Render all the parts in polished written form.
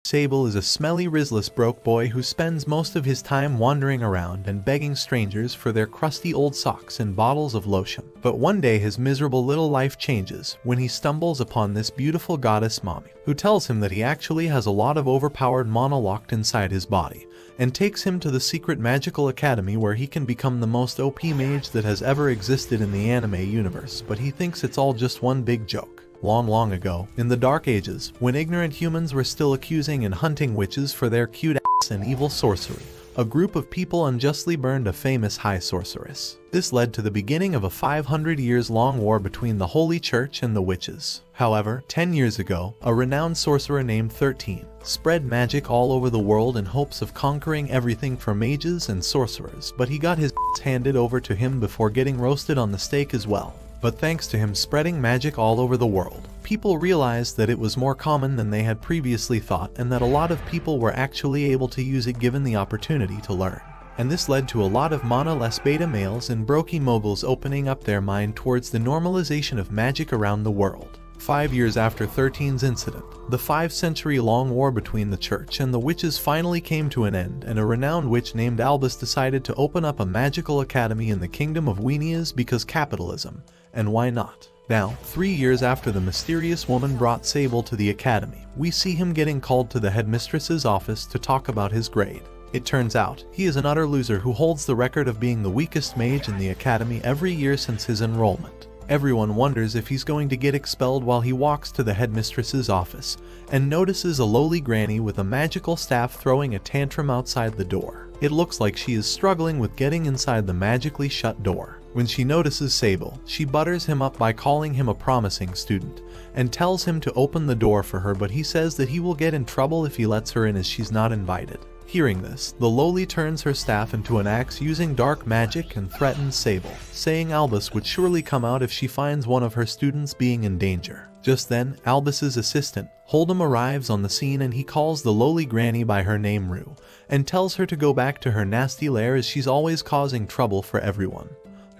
Sable is a smelly, ristless broke boy who spends most of his time wandering around and begging strangers for their crusty old socks and bottles of lotion. But one day his miserable little life changes when he stumbles upon this beautiful goddess mommy, who tells him that he actually has a lot of overpowered mana locked inside his body, and takes him to the secret magical academy where he can become the most OP mage that has ever existed in the anime universe, but he thinks it's all just one big joke. Long ago, in the Dark Ages, when ignorant humans were still accusing and hunting witches for their cute ass and evil sorcery, a group of people unjustly burned a famous high sorceress. This led to the beginning of a 500 years long war between the Holy Church and the witches. However, 10 years ago, a renowned sorcerer named 13 spread magic all over the world in hopes of conquering everything for mages and sorcerers, but he got his ass handed over to him before getting roasted on the stake as well. But thanks to him spreading magic all over the world, people realized that it was more common than they had previously thought, and that a lot of people were actually able to use it given the opportunity to learn. And this led to a lot of mana-less beta males and brokey moguls opening up their mind towards the normalization of magic around the world. 5 years after 13's incident, the 5-century-long war between the church and the witches finally came to an end, and a renowned witch named Albus decided to open up a magical academy in the kingdom of Weenias because capitalism, and why not? Now, 3 years after the mysterious woman brought Sable to the academy, we see him getting called to the headmistress's office to talk about his grade. It turns out, he is an utter loser who holds the record of being the weakest mage in the academy every year since his enrollment. Everyone wonders if he's going to get expelled while he walks to the headmistress's office, and notices a lowly granny with a magical staff throwing a tantrum outside the door. It looks like she is struggling with getting inside the magically shut door. When she notices Sable, she butters him up by calling him a promising student, and tells him to open the door for her, but he says that he will get in trouble if he lets her in as she's not invited. Hearing this, the lowly turns her staff into an axe using dark magic and threatens Sable, saying Albus would surely come out if she finds one of her students being in danger. Just then, Albus's assistant, Hold'em, arrives on the scene, and he calls the lowly granny by her name Rue, and tells her to go back to her nasty lair as she's always causing trouble for everyone.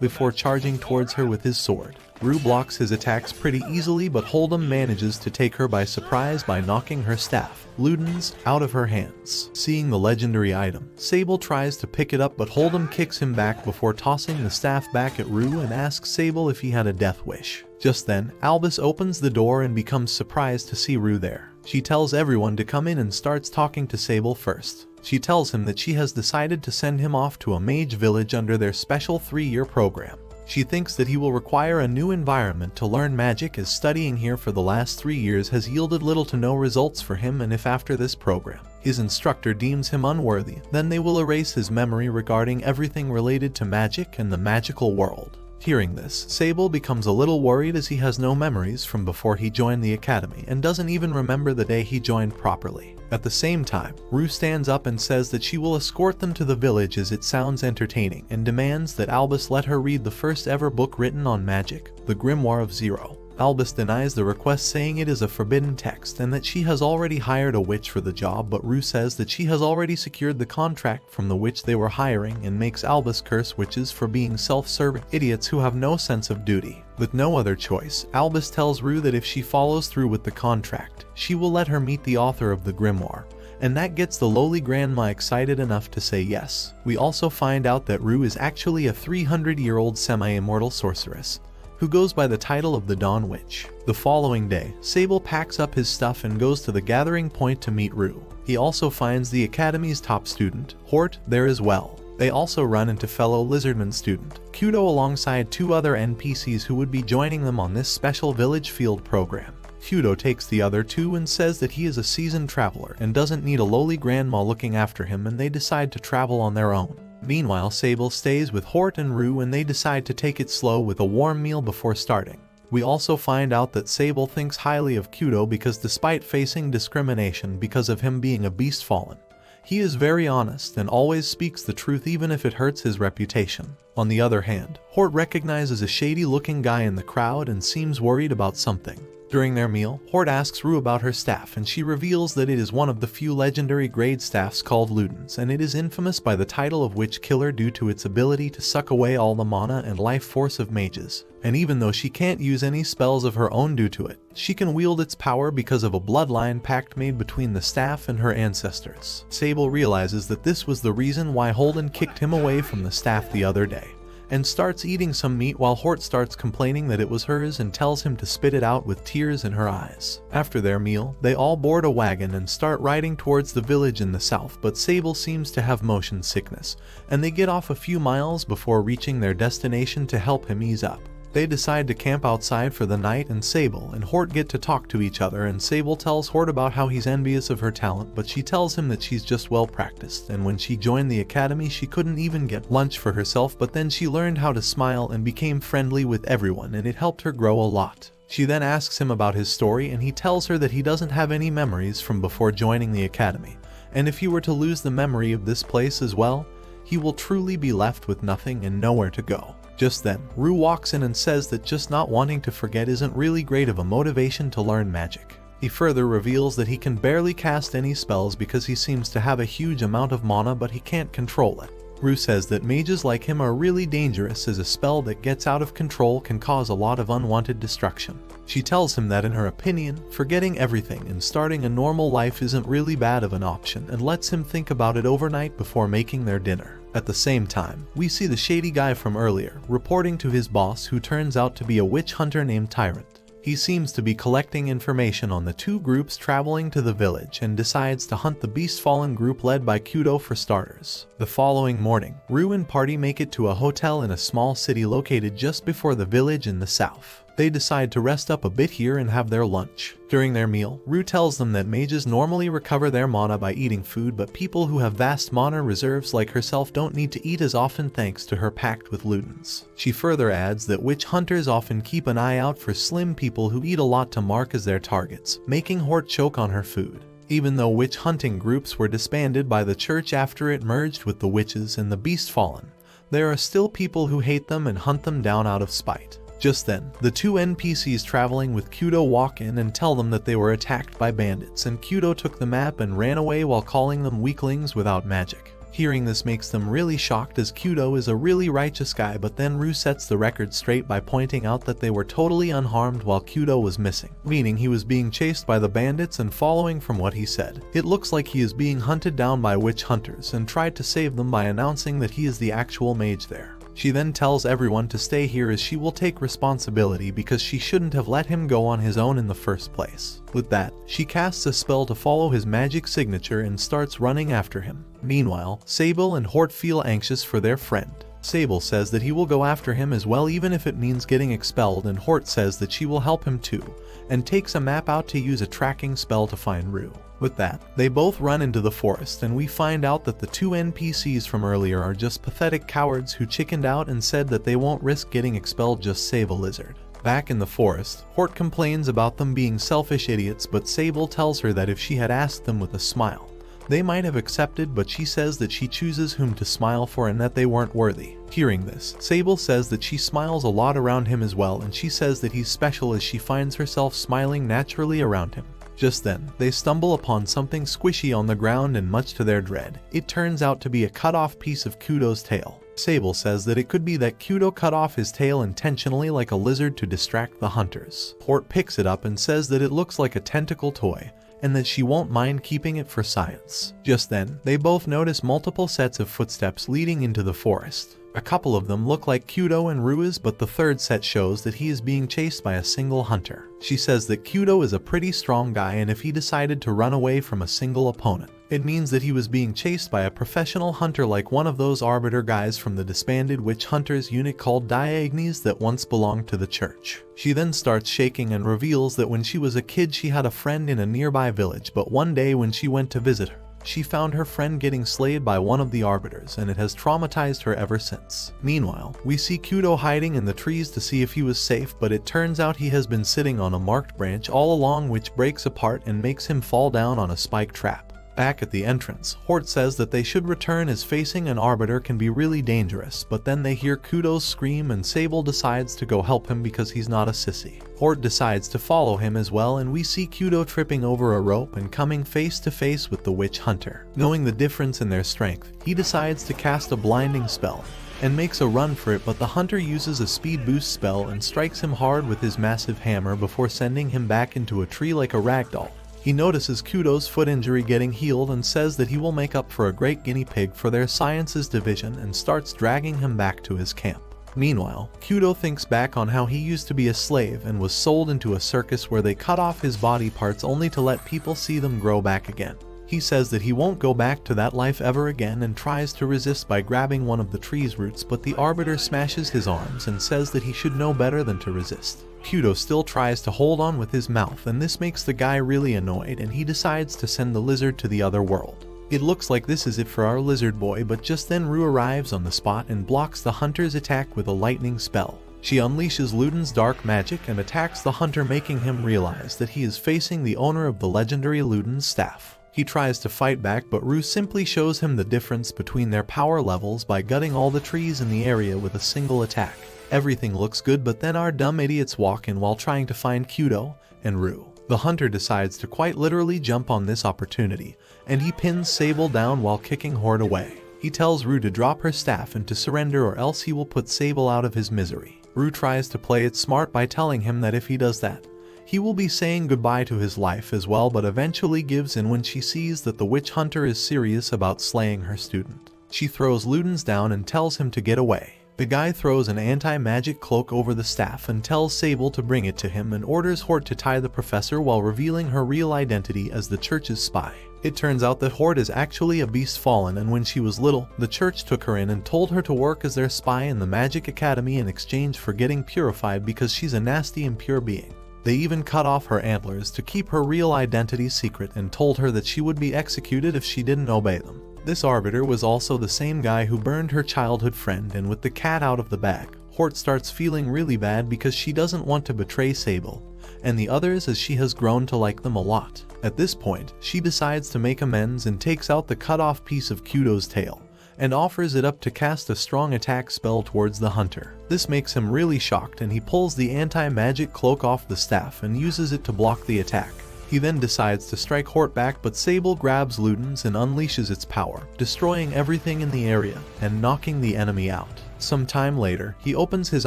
Before charging towards her with his sword, Rue blocks his attacks pretty easily, but Hold'em manages to take her by surprise by knocking her staff, Ludens, out of her hands. Seeing the legendary item, Sable tries to pick it up, but Hold'em kicks him back before tossing the staff back at Rue and asks Sable if he had a death wish. Just then, Albus opens the door and becomes surprised to see Rue there. She tells everyone to come in and starts talking to Sable first. She tells him that she has decided to send him off to a mage village under their special 3-year program. She thinks that he will require a new environment to learn magic, as studying here for the last 3 years has yielded little to no results for him, and if after this program his instructor deems him unworthy, then they will erase his memory regarding everything related to magic and the magical world. Hearing this, Sable becomes a little worried as he has no memories from before he joined the academy and doesn't even remember the day he joined properly. At the same time, Rue stands up and says that she will escort them to the village as it sounds entertaining, and demands that Albus let her read the first ever book written on magic, the Grimoire of Zero. Albus denies the request, saying it is a forbidden text and that she has already hired a witch for the job, but Rue says that she has already secured the contract from the witch they were hiring, and makes Albus curse witches for being self-serving idiots who have no sense of duty. With no other choice, Albus tells Rue that if she follows through with the contract, she will let her meet the author of the grimoire, and that gets the lowly grandma excited enough to say yes. We also find out that Rue is actually a 300-year-old semi-immortal sorceress, who goes by the title of the Dawn Witch. The following day, Sable packs up his stuff and goes to the gathering point to meet Rue. He also finds the academy's top student, Hort, there as well. They also run into fellow Lizardman student, Kudo, alongside 2 other NPCs who would be joining them on this special village field program. Kudo takes the other 2 and says that he is a seasoned traveler and doesn't need a lowly grandma looking after him, and they decide to travel on their own. Meanwhile, Sable stays with Hort and Rue, and they decide to take it slow with a warm meal before starting. We also find out that Sable thinks highly of Kudo because despite facing discrimination because of him being a beast fallen, he is very honest and always speaks the truth even if it hurts his reputation. On the other hand, Hort recognizes a shady looking guy in the crowd and seems worried about something. During their meal, Hort asks Rue about her staff and she reveals that it is one of the few legendary grade staffs called Ludens, and it is infamous by the title of Witch Killer due to its ability to suck away all the mana and life force of mages. And even though she can't use any spells of her own due to it, she can wield its power because of a bloodline pact made between the staff and her ancestors. Sable realizes that this was the reason why Holden kicked him away from the staff the other day, and starts eating some meat while Hort starts complaining that it was hers and tells him to spit it out with tears in her eyes. After their meal, they all board a wagon and start riding towards the village in the south, but Sable seems to have motion sickness, and they get off a few miles before reaching their destination to help him ease up. They decide to camp outside for the night, and Sable and Hort get to talk to each other, and Sable tells Hort about how he's envious of her talent, but she tells him that she's just well practiced, and when she joined the academy she couldn't even get lunch for herself, but then she learned how to smile and became friendly with everyone, and it helped her grow a lot. She then asks him about his story, and he tells her that he doesn't have any memories from before joining the academy, and if he were to lose the memory of this place as well, he will truly be left with nothing and nowhere to go. Just then, Rue walks in and says that just not wanting to forget isn't really great of a motivation to learn magic. He further reveals that he can barely cast any spells because he seems to have a huge amount of mana, but he can't control it. Rue says that mages like him are really dangerous, as a spell that gets out of control can cause a lot of unwanted destruction. She tells him that in her opinion, forgetting everything and starting a normal life isn't really bad of an option, and lets him think about it overnight before making their dinner. At the same time, we see the shady guy from earlier reporting to his boss, who turns out to be a witch hunter named Tyrant. He seems to be collecting information on the two groups traveling to the village and decides to hunt the Beastfallen group led by Kudo for starters. The following morning, Rue and party make it to a hotel in a small city located just before the village in the south. They decide to rest up a bit here and have their lunch. During their meal, Rue tells them that mages normally recover their mana by eating food, but people who have vast mana reserves like herself don't need to eat as often thanks to her pact with Ludens. She further adds that witch hunters often keep an eye out for slim people who eat a lot to mark as their targets, making Hort choke on her food. Even though witch hunting groups were disbanded by the church after it merged with the witches and the Beastfallen, there are still people who hate them and hunt them down out of spite. Just then, the two NPCs traveling with Kudo walk in and tell them that they were attacked by bandits, and Kudo took the map and ran away while calling them weaklings without magic. Hearing this makes them really shocked, as Kudo is a really righteous guy, but then Rue sets the record straight by pointing out that they were totally unharmed while Kudo was missing, meaning he was being chased by the bandits, and following from what he said, it looks like he is being hunted down by witch hunters and tried to save them by announcing that he is the actual mage there. She then tells everyone to stay here, as she will take responsibility because she shouldn't have let him go on his own in the first place. With that, she casts a spell to follow his magic signature and starts running after him. Meanwhile, Sable and Hort feel anxious for their friend. Sable says that he will go after him as well, even if it means getting expelled, and Hort says that she will help him too, and takes a map out to use a tracking spell to find Rue. With that, they both run into the forest, and we find out that the two NPCs from earlier are just pathetic cowards who chickened out and said that they won't risk getting expelled, just save a lizard. Back in the forest, Hort complains about them being selfish idiots, but Sable tells her that if she had asked them with a smile, they might have accepted, but she says that she chooses whom to smile for and that they weren't worthy. Hearing this, Sable says that she smiles a lot around him as well, and she says that he's special as she finds herself smiling naturally around him. Just then, they stumble upon something squishy on the ground, and much to their dread, it turns out to be a cut-off piece of Kudo's tail. Sable says that it could be that Kudo cut off his tail intentionally like a lizard to distract the hunters. Hort picks it up and says that it looks like a tentacle toy, and that she won't mind keeping it for science. Just then, they both notice multiple sets of footsteps leading into the forest. A couple of them look like Kudo and Rue's, but the third set shows that he is being chased by a single hunter. She says that Kudo is a pretty strong guy, and if he decided to run away from a single opponent, it means that he was being chased by a professional hunter like one of those arbiter guys from the disbanded witch hunters unit called Diagnes that once belonged to the church. She then starts shaking and reveals that when she was a kid she had a friend in a nearby village, but one day when she went to visit her, she found her friend getting slayed by one of the arbiters, and it has traumatized her ever since. Meanwhile, we see Kudo hiding in the trees to see if he was safe, but it turns out he has been sitting on a marked branch all along, which breaks apart and makes him fall down on a spike trap. Back at the entrance, Hort says that they should return as facing an arbiter can be really dangerous, but then they hear Kudo's scream and Sable decides to go help him because he's not a sissy. Hort decides to follow him as well, and we see Kudo tripping over a rope and coming face to face with the witch hunter. Knowing the difference in their strength, he decides to cast a blinding spell and makes a run for it, but the hunter uses a speed boost spell and strikes him hard with his massive hammer before sending him back into a tree like a ragdoll. He notices Kudo's foot injury getting healed and says that he will make up for a great guinea pig for their sciences division and starts dragging him back to his camp. Meanwhile, Kudo thinks back on how he used to be a slave and was sold into a circus where they cut off his body parts only to let people see them grow back again. He says that he won't go back to that life ever again and tries to resist by grabbing one of the tree's roots, but the arbiter smashes his arms and says that he should know better than to resist. Kudo still tries to hold on with his mouth, and this makes the guy really annoyed, and he decides to send the lizard to the other world. It looks like this is it for our lizard boy, but just then Rue arrives on the spot and blocks the hunter's attack with a lightning spell. She unleashes Luden's dark magic and attacks the hunter, making him realize that he is facing the owner of the legendary Luden's staff. He tries to fight back, but Rue simply shows him the difference between their power levels by gutting all the trees in the area with a single attack. Everything looks good, but then our dumb idiots walk in while trying to find Kudo and Rue. The hunter decides to quite literally jump on this opportunity, and he pins Sable down while kicking Hort away. He tells Rue to drop her staff and to surrender, or else he will put Sable out of his misery. Rue tries to play it smart by telling him that if he does that, he will be saying goodbye to his life as well, but eventually gives in when she sees that the witch hunter is serious about slaying her student. She throws Ludens down and tells him to get away. The guy throws an anti-magic cloak over the staff and tells Sable to bring it to him and orders Hort to tie the professor while revealing her real identity as the church's spy. It turns out that Hort is actually a beast fallen, and when she was little, the church took her in and told her to work as their spy in the Magic Academy in exchange for getting purified because she's a nasty impure being. They even cut off her antlers to keep her real identity secret and told her that she would be executed if she didn't obey them. This arbiter was also the same guy who burned her childhood friend, and with the cat out of the bag, Hort starts feeling really bad because she doesn't want to betray Sable and the others, as she has grown to like them a lot. At this point, she decides to make amends and takes out the cut off piece of Kudo's tail and offers it up to cast a strong attack spell towards the hunter. This makes him really shocked, and he pulls the anti-magic cloak off the staff and uses it to block the attack. He then decides to strike Hort back, but Sable grabs Ludens and unleashes its power, destroying everything in the area and knocking the enemy out. Some time later, he opens his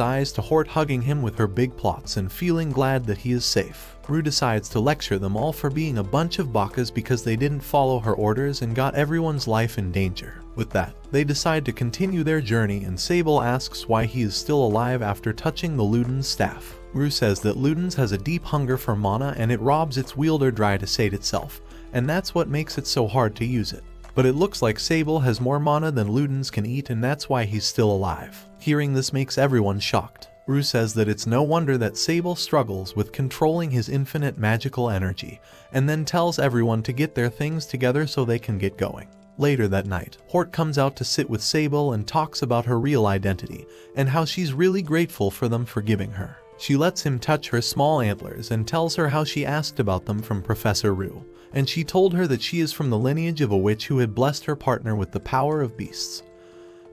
eyes to Hort hugging him with her big plots and feeling glad that he is safe. Rue decides to lecture them all for being a bunch of bakas because they didn't follow her orders and got everyone's life in danger. With that, they decide to continue their journey, and Sable asks why he is still alive after touching the Ludens staff. Rue says that Ludens has a deep hunger for mana and it robs its wielder dry to sate itself, and that's what makes it so hard to use it. But it looks like Sable has more mana than Ludens can eat, and that's why he's still alive. Hearing this makes everyone shocked. Rue says that it's no wonder that Sable struggles with controlling his infinite magical energy, and then tells everyone to get their things together so they can get going. Later that night, Hort comes out to sit with Sable and talks about her real identity and how she's really grateful for them forgiving her. She lets him touch her small antlers and tells her how she asked about them from Professor Rue, and she told her that she is from the lineage of a witch who had blessed her partner with the power of beasts.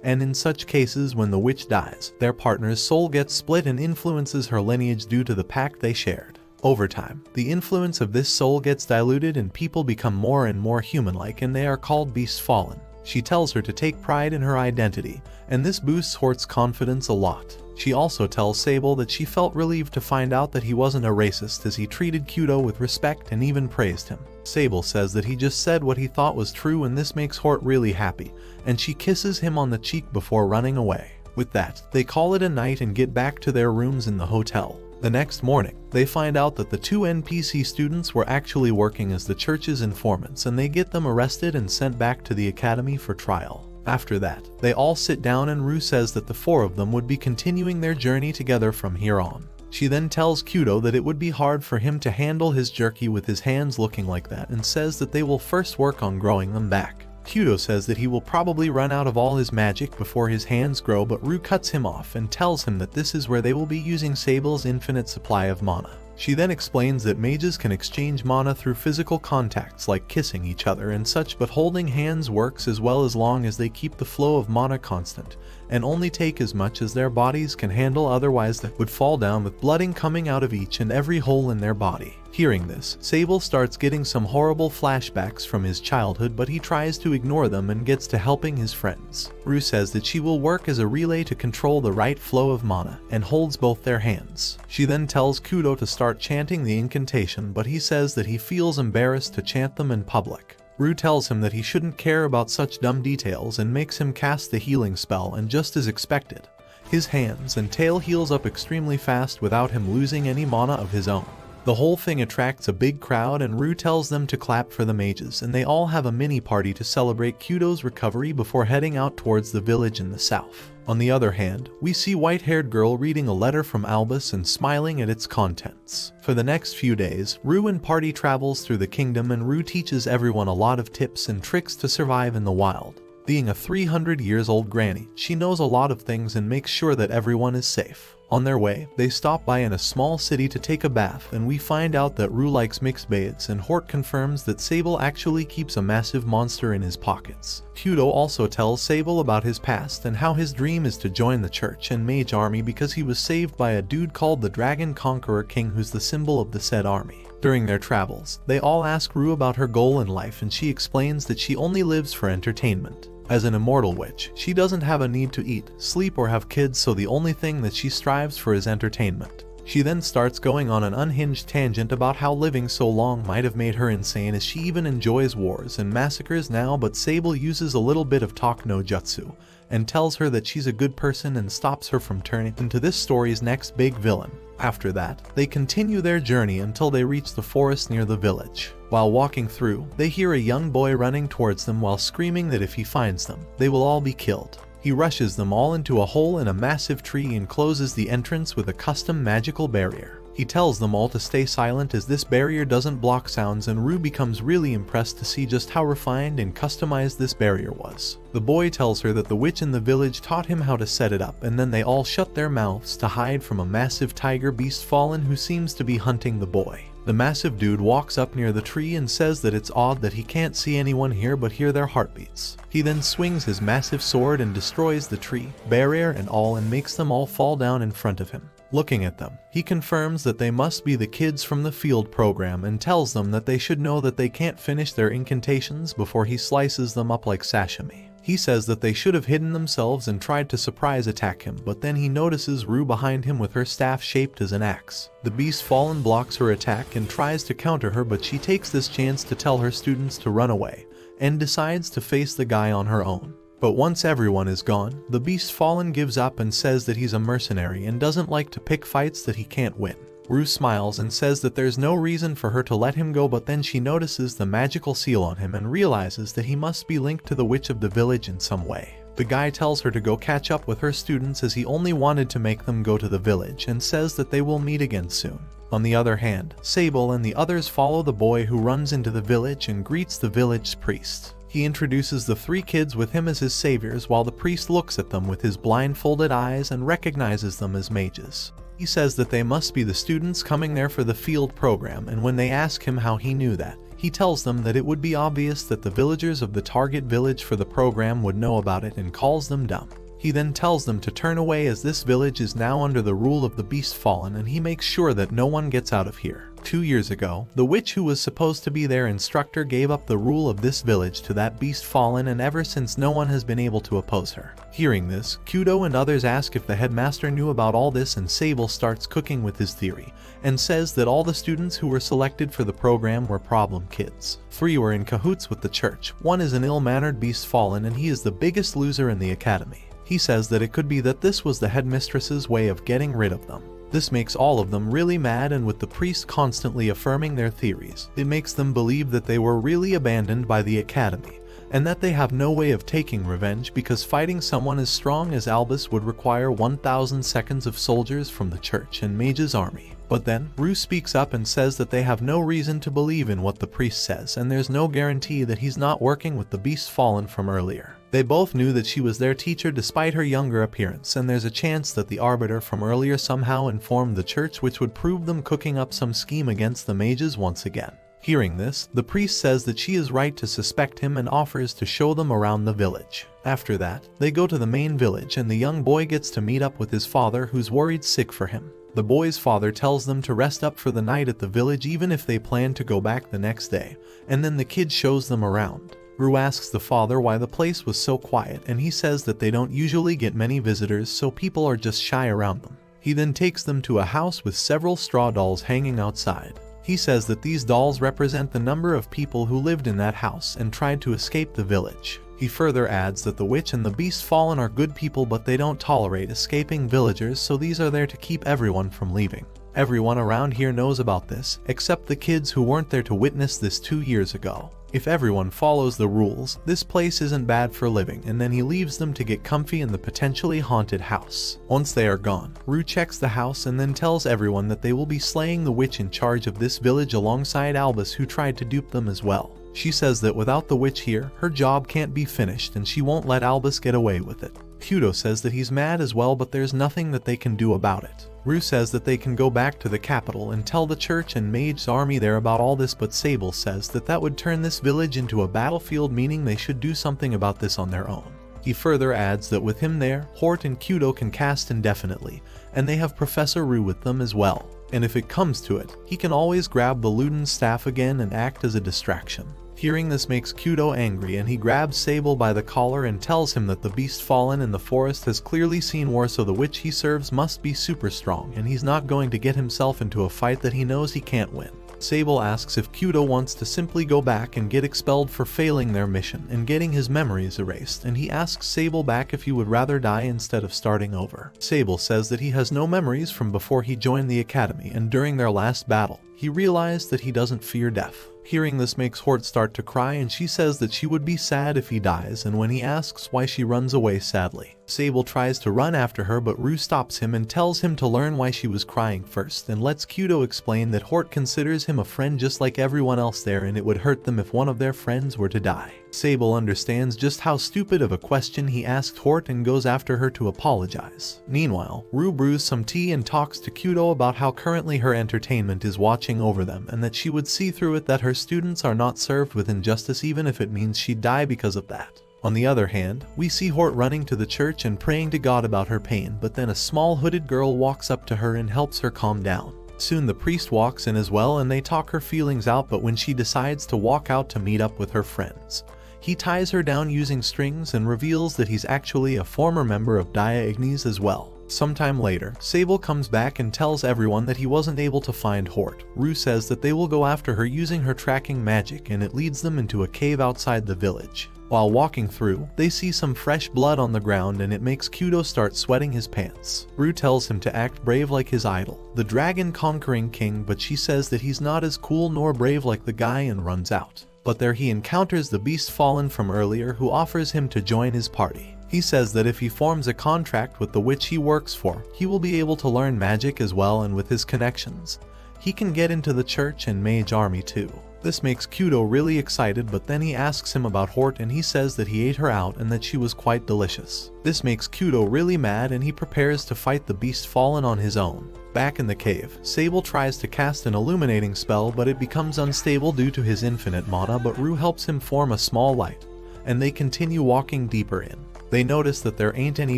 And in such cases, when the witch dies, their partner's soul gets split and influences her lineage due to the pact they shared. Over time, the influence of this soul gets diluted and people become more and more human-like, and they are called beasts fallen. She tells her to take pride in her identity, and this boosts Hort's confidence a lot. She also tells Sable that she felt relieved to find out that he wasn't a racist, as he treated Kudo with respect and even praised him. Sable says that he just said what he thought was true, and this makes Hort really happy, and she kisses him on the cheek before running away. With that, they call it a night and get back to their rooms in the hotel. The next morning, they find out that the two NPC students were actually working as the church's informants, and they get them arrested and sent back to the academy for trial. After that, they all sit down, and Rue says that the four of them would be continuing their journey together from here on. She then tells Kudo that it would be hard for him to handle his jerky with his hands looking like that, and says that they will first work on growing them back. Kudo says that he will probably run out of all his magic before his hands grow, but Rue cuts him off and tells him that this is where they will be using Sable's infinite supply of mana. She then explains that mages can exchange mana through physical contacts like kissing each other and such, but holding hands works as well as long as they keep the flow of mana constant and only take as much as their bodies can handle, otherwise they would fall down with blooding coming out of each and every hole in their body. Hearing this, Sable starts getting some horrible flashbacks from his childhood, but he tries to ignore them and gets to helping his friends. Rue says that she will work as a relay to control the right flow of mana and holds both their hands. She then tells Kudo to start chanting the incantation, but he says that he feels embarrassed to chant them in public. Rue tells him that he shouldn't care about such dumb details and makes him cast the healing spell, and just as expected, his hands and tail heals up extremely fast without him losing any mana of his own. The whole thing attracts a big crowd, and Rue tells them to clap for the mages, and they all have a mini party to celebrate Kudo's recovery before heading out towards the village in the south. On the other hand, we see white-haired girl reading a letter from Albus and smiling at its contents. For the next few days, Rue and party travels through the kingdom, and Rue teaches everyone a lot of tips and tricks to survive in the wild. Being a 300 years old granny, she knows a lot of things and makes sure that everyone is safe. On their way, they stop by in a small city to take a bath, and we find out that Rue likes mixed baths, and Hort confirms that Sable actually keeps a massive monster in his pockets. Kudo also tells Sable about his past and how his dream is to join the church and mage army because he was saved by a dude called the Dragon Conqueror King, who's the symbol of the said army. During their travels, they all ask Rue about her goal in life, and she explains that she only lives for entertainment. As an immortal witch, she doesn't have a need to eat, sleep, or have kids, so the only thing that she strives for is entertainment. She then starts going on an unhinged tangent about how living so long might have made her insane, as she even enjoys wars and massacres now, but Sable uses a little bit of talk no jutsu and tells her that she's a good person and stops her from turning into this story's next big villain. After that, they continue their journey until they reach the forest near the village. While walking through, they hear a young boy running towards them while screaming that if he finds them, they will all be killed. He rushes them all into a hole in a massive tree and closes the entrance with a custom magical barrier. He tells them all to stay silent as this barrier doesn't block sounds, and Rue becomes really impressed to see just how refined and customized this barrier was. The boy tells her that the witch in the village taught him how to set it up, and then they all shut their mouths to hide from a massive tiger beast fallen who seems to be hunting the boy. The massive dude walks up near the tree and says that it's odd that he can't see anyone here but hear their heartbeats. He then swings his massive sword and destroys the tree, barrier and all, and makes them all fall down in front of him. Looking at them, he confirms that they must be the kids from the field program and tells them that they should know that they can't finish their incantations before he slices them up like sashimi. He says that they should have hidden themselves and tried to surprise attack him, but then he notices Rue behind him with her staff shaped as an axe. The beast fallen blocks her attack and tries to counter her, but she takes this chance to tell her students to run away and decides to face the guy on her own. But once everyone is gone, the beast fallen gives up and says that he's a mercenary and doesn't like to pick fights that he can't win. Rue smiles and says that there's no reason for her to let him go, but then she notices the magical seal on him and realizes that he must be linked to the witch of the village in some way. The guy tells her to go catch up with her students as he only wanted to make them go to the village, and says that they will meet again soon. On the other hand, Sable and the others follow the boy, who runs into the village and greets the village priest. He introduces the 3 kids with him as his saviors, while the priest looks at them with his blindfolded eyes and recognizes them as mages. He says that they must be the students coming there for the field program, and when they ask him how he knew that, he tells them that it would be obvious that the villagers of the target village for the program would know about it, and calls them dumb. He then tells them to turn away as this village is now under the rule of the Beast Fallen, and he makes sure that no one gets out of here. 2 years ago, the witch who was supposed to be their instructor gave up the rule of this village to that Beast Fallen, and ever since no one has been able to oppose her. Hearing this, Kudo and others ask if the headmaster knew about all this, and Sable starts cooking with his theory, and says that all the students who were selected for the program were problem kids. 3 were in cahoots with the church, 1 is an ill-mannered Beast Fallen, and he is the biggest loser in the academy. He says that it could be that this was the headmistress's way of getting rid of them. This makes all of them really mad, and with the priest constantly affirming their theories, it makes them believe that they were really abandoned by the academy, and that they have no way of taking revenge because fighting someone as strong as Albus would require 1,000 seconds of soldiers from the church and mage's army. But then, Rue speaks up and says that they have no reason to believe in what the priest says, and there's no guarantee that he's not working with the Beast Fallen from earlier. They both knew that she was their teacher despite her younger appearance, and there's a chance that the arbiter from earlier somehow informed the church, which would prove them cooking up some scheme against the mages once again. Hearing this, the priest says that she is right to suspect him and offers to show them around the village. After that, they go to the main village and the young boy gets to meet up with his father, who's worried sick for him. The boy's father tells them to rest up for the night at the village even if they plan to go back the next day, and then the kid shows them around. Rue asks the father why the place was so quiet, and he says that they don't usually get many visitors, so people are just shy around them. He then takes them to a house with several straw dolls hanging outside. He says that these dolls represent the number of people who lived in that house and tried to escape the village. He further adds that the witch and the beast fallen are good people, but they don't tolerate escaping villagers, so these are there to keep everyone from leaving. Everyone around here knows about this, except the kids who weren't there to witness this 2 years ago. If everyone follows the rules, this place isn't bad for living, and then he leaves them to get comfy in the potentially haunted house. Once they are gone, Rue checks the house and then tells everyone that they will be slaying the witch in charge of this village alongside Albus, who tried to dupe them as well. She says that without the witch here, her job can't be finished and she won't let Albus get away with it. Kudo says that he's mad as well, but there's nothing that they can do about it. Rue says that they can go back to the capital and tell the church and mage's army there about all this, but Sable says that that would turn this village into a battlefield, meaning they should do something about this on their own. He further adds that with him there, Hort and Kudo can cast indefinitely, and they have Professor Rue with them as well. And if it comes to it, he can always grab the Luden's staff again and act as a distraction. Hearing this makes Kudo angry, and he grabs Sable by the collar and tells him that the beast fallen in the forest has clearly seen war, so the witch he serves must be super strong, and he's not going to get himself into a fight that he knows he can't win. Sable asks if Kudo wants to simply go back and get expelled for failing their mission and getting his memories erased, and he asks Sable back if he would rather die instead of starting over. Sable says that he has no memories from before he joined the academy, and during their last battle, he realized that he doesn't fear death. Hearing this makes Hort start to cry, and she says that she would be sad if he dies, and when he asks why, she runs away sadly. Sable tries to run after her, but Rue stops him and tells him to learn why she was crying first, and lets Kudo explain that Hort considers him a friend just like everyone else there, and it would hurt them if one of their friends were to die. Sable understands just how stupid of a question he asked Hort and goes after her to apologize. Meanwhile, Rue brews some tea and talks to Kudo about how currently her entertainment is watching over them, and that she would see through it that her students are not served with injustice, even if it means she'd die because of that. On the other hand, we see Hort running to the church and praying to God about her pain, but then a small hooded girl walks up to her and helps her calm down. Soon the priest walks in as well, and they talk her feelings out, but when she decides to walk out to meet up with her friends, he ties her down using strings and reveals that he's actually a former member of Dia Ignis as well. Sometime later, Sable comes back and tells everyone that he wasn't able to find Hort. Rue says that they will go after her using her tracking magic, and it leads them into a cave outside the village. While walking through, they see some fresh blood on the ground, and it makes Kudo start sweating his pants. Rue tells him to act brave like his idol, the dragon-conquering king, but she says that he's not as cool nor brave like the guy and runs out. But there he encounters the beast fallen from earlier, who offers him to join his party. He says that if he forms a contract with the witch he works for, he will be able to learn magic as well, and with his connections, he can get into the church and mage army too. This makes Kudo really excited, but then he asks him about Hort and he says that he ate her out and that she was quite delicious. This makes Kudo really mad, and he prepares to fight the beast fallen on his own. Back in the cave, Sable tries to cast an illuminating spell, but it becomes unstable due to his infinite mana, but Rue helps him form a small light, and they continue walking deeper in. They notice that there ain't any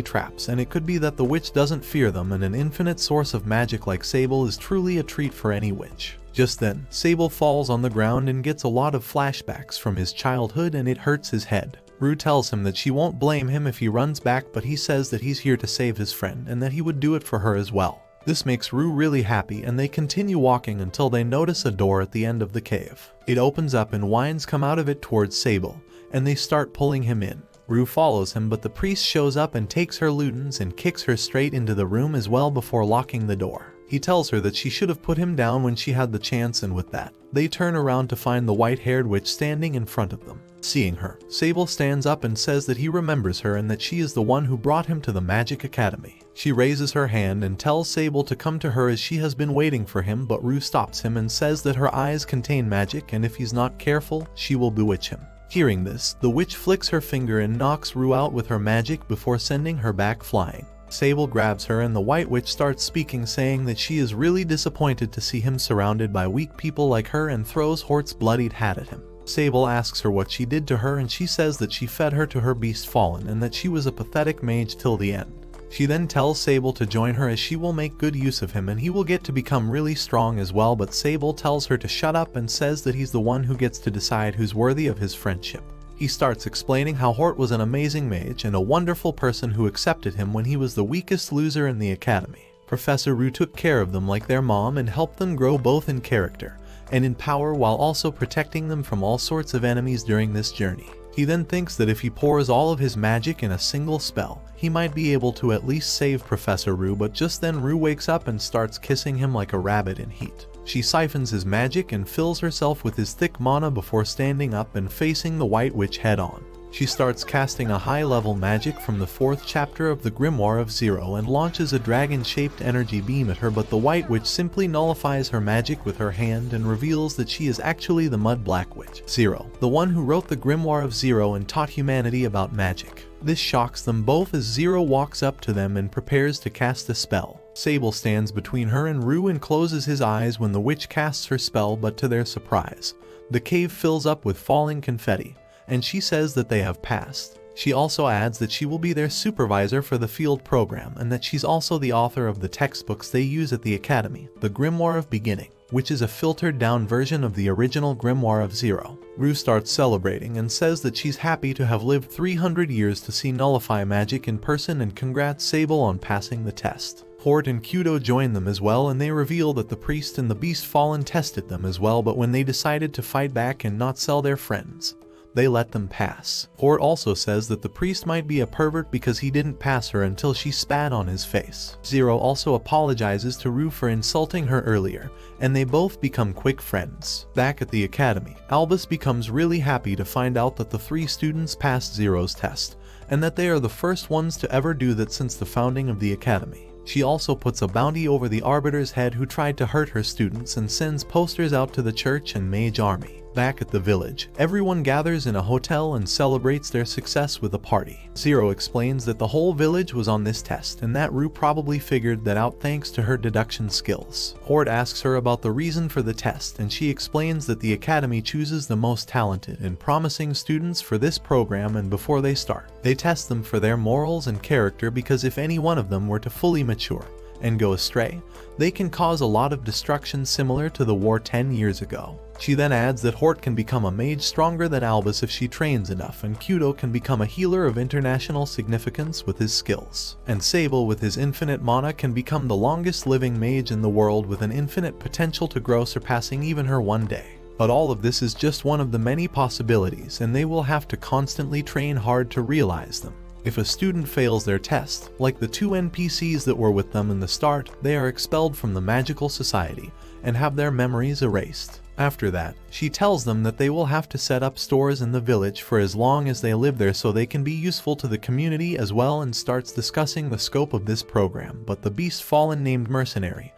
traps, and it could be that the witch doesn't fear them, and an infinite source of magic like Sable is truly a treat for any witch. Just then, Sable falls on the ground and gets a lot of flashbacks from his childhood, and it hurts his head. Rue tells him that she won't blame him if he runs back, but he says that he's here to save his friend and that he would do it for her as well. This makes Rue really happy, and they continue walking until they notice a door at the end of the cave. It opens up and wines come out of it towards Sable, and they start pulling him in. Rue follows him, but the priest shows up and takes her Ludens and kicks her straight into the room as well before locking the door. He tells her that she should have put him down when she had the chance, and with that, they turn around to find the white-haired witch standing in front of them. Seeing her, Sable stands up and says that he remembers her and that she is the one who brought him to the Magic Academy. She raises her hand and tells Sable to come to her as she has been waiting for him, but Rue stops him and says that her eyes contain magic, and if he's not careful, she will bewitch him. Hearing this, the witch flicks her finger and knocks Rue out with her magic before sending her back flying. Sable grabs her and the White Witch starts speaking, saying that she is really disappointed to see him surrounded by weak people like her, and throws Hort's bloodied hat at him. Sable asks her what she did to her, and she says that she fed her to her beast fallen and that she was a pathetic mage till the end. She then tells Sable to join her as she will make good use of him and he will get to become really strong as well, but Sable tells her to shut up and says that he's the one who gets to decide who's worthy of his friendship. He starts explaining how Hort was an amazing mage and a wonderful person who accepted him when he was the weakest loser in the academy. Professor Rue took care of them like their mom and helped them grow both in character and in power, while also protecting them from all sorts of enemies during this journey. He then thinks that if he pours all of his magic in a single spell, he might be able to at least save Professor Rue, but just then Rue wakes up and starts kissing him like a rabbit in heat. She siphons his magic and fills herself with his thick mana before standing up and facing the White Witch head on. She starts casting a high-level magic from the 4th chapter of the Grimoire of Zero and launches a dragon-shaped energy beam at her, but the White Witch simply nullifies her magic with her hand and reveals that she is actually the Mud Black Witch, Zero, the one who wrote the Grimoire of Zero and taught humanity about magic. This shocks them both as Zero walks up to them and prepares to cast a spell. Sable stands between her and Rue and closes his eyes when the witch casts her spell, but to their surprise, the cave fills up with falling confetti, and she says that they have passed. She also adds that she will be their supervisor for the field program and that she's also the author of the textbooks they use at the academy, the Grimoire of Beginning, which is a filtered down version of the original Grimoire of Zero. Rue starts celebrating and says that she's happy to have lived 300 years to see nullify magic in person and congrats Sable on passing the test. Hort and Kudo join them as well, and they reveal that the priest and the beast fallen tested them as well, but when they decided to fight back and not sell their friends, they let them pass. Hort also says that the priest might be a pervert because he didn't pass her until she spat on his face. Zero also apologizes to Rue for insulting her earlier, and they both become quick friends. Back at the academy, Albus becomes really happy to find out that the 3 students passed Zero's test, and that they are the first ones to ever do that since the founding of the academy. She also puts a bounty over the Arbiter's head who tried to hurt her students and sends posters out to the church and mage army. Back at the village, everyone gathers in a hotel and celebrates their success with a party. Zero explains that the whole village was on this test and that Rue probably figured that out thanks to her deduction skills. Hort asks her about the reason for the test and she explains that the academy chooses the most talented and promising students for this program, and before they start, they test them for their morals and character, because if any one of them were to fully mature and go astray, they can cause a lot of destruction similar to the war 10 years ago. She then adds that Hort can become a mage stronger than Albus if she trains enough, and Kudo can become a healer of international significance with his skills. And Sable with his infinite mana can become the longest living mage in the world with an infinite potential to grow, surpassing even her one day. But all of this is just one of the many possibilities, and they will have to constantly train hard to realize them. If a student fails their test, like the 2 NPCs that were with them in the start, they are expelled from the magical society and have their memories erased. After that, she tells them that they will have to set up stores in the village for as long as they live there so they can be useful to the community as well, and starts discussing the scope of this program, but the beast fallen named Mercenary,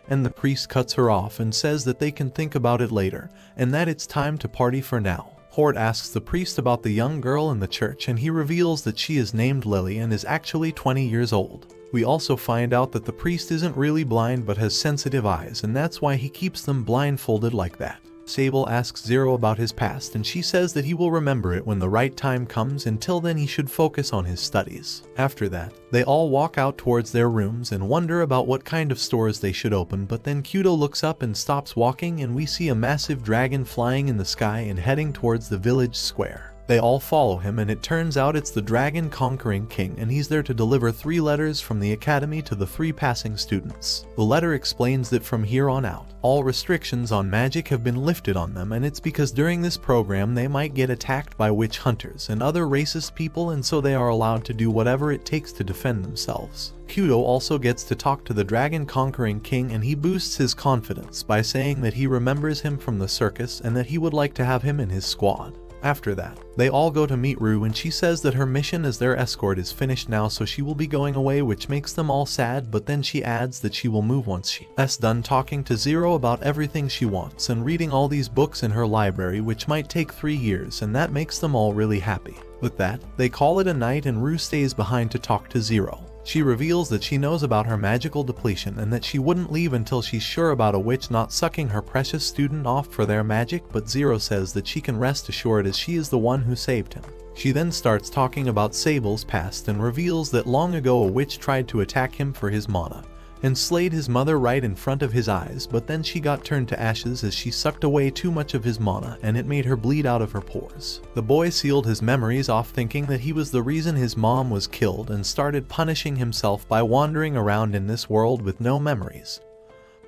and the priest cuts her off and says that they can think about it later, and that it's time to party for now. Hort asks the priest about the young girl in the church, and he reveals that she is named Lily and is actually 20 years old. We also find out that the priest isn't really blind but has sensitive eyes, and that's why he keeps them blindfolded like that. Sable asks Zero about his past, and she says that he will remember it when the right time comes. Until then he should focus on his studies. After that, they all walk out towards their rooms and wonder about what kind of stores they should open, but then Kudo looks up and stops walking, and we see a massive dragon flying in the sky and heading towards the village square. They all follow him, and it turns out it's the dragon conquering king, and he's there to deliver 3 letters from the academy to the 3 passing students. The letter explains that from here on out, all restrictions on magic have been lifted on them, and it's because during this program they might get attacked by witch hunters and other racist people, and so they are allowed to do whatever it takes to defend themselves. Kudo also gets to talk to the dragon conquering king, and he boosts his confidence by saying that he remembers him from the circus and that he would like to have him in his squad. After that, they all go to meet Rue and she says that her mission as their escort is finished now, so she will be going away, which makes them all sad, but then she adds that she will move once she's done talking to Zero about everything she wants and reading all these books in her library, which might take 3 years, and that makes them all really happy. With that, they call it a night and Rue stays behind to talk to Zero. She reveals that she knows about her magical depletion and that she wouldn't leave until she's sure about a witch not sucking her precious student off for their magic, but Zero says that she can rest assured as she is the one who saved him. She then starts talking about Sable's past and reveals that long ago a witch tried to attack him for his mana and slayed his mother right in front of his eyes, but then she got turned to ashes as she sucked away too much of his mana and it made her bleed out of her pores. The boy sealed his memories off, thinking that he was the reason his mom was killed, and started punishing himself by wandering around in this world with no memories.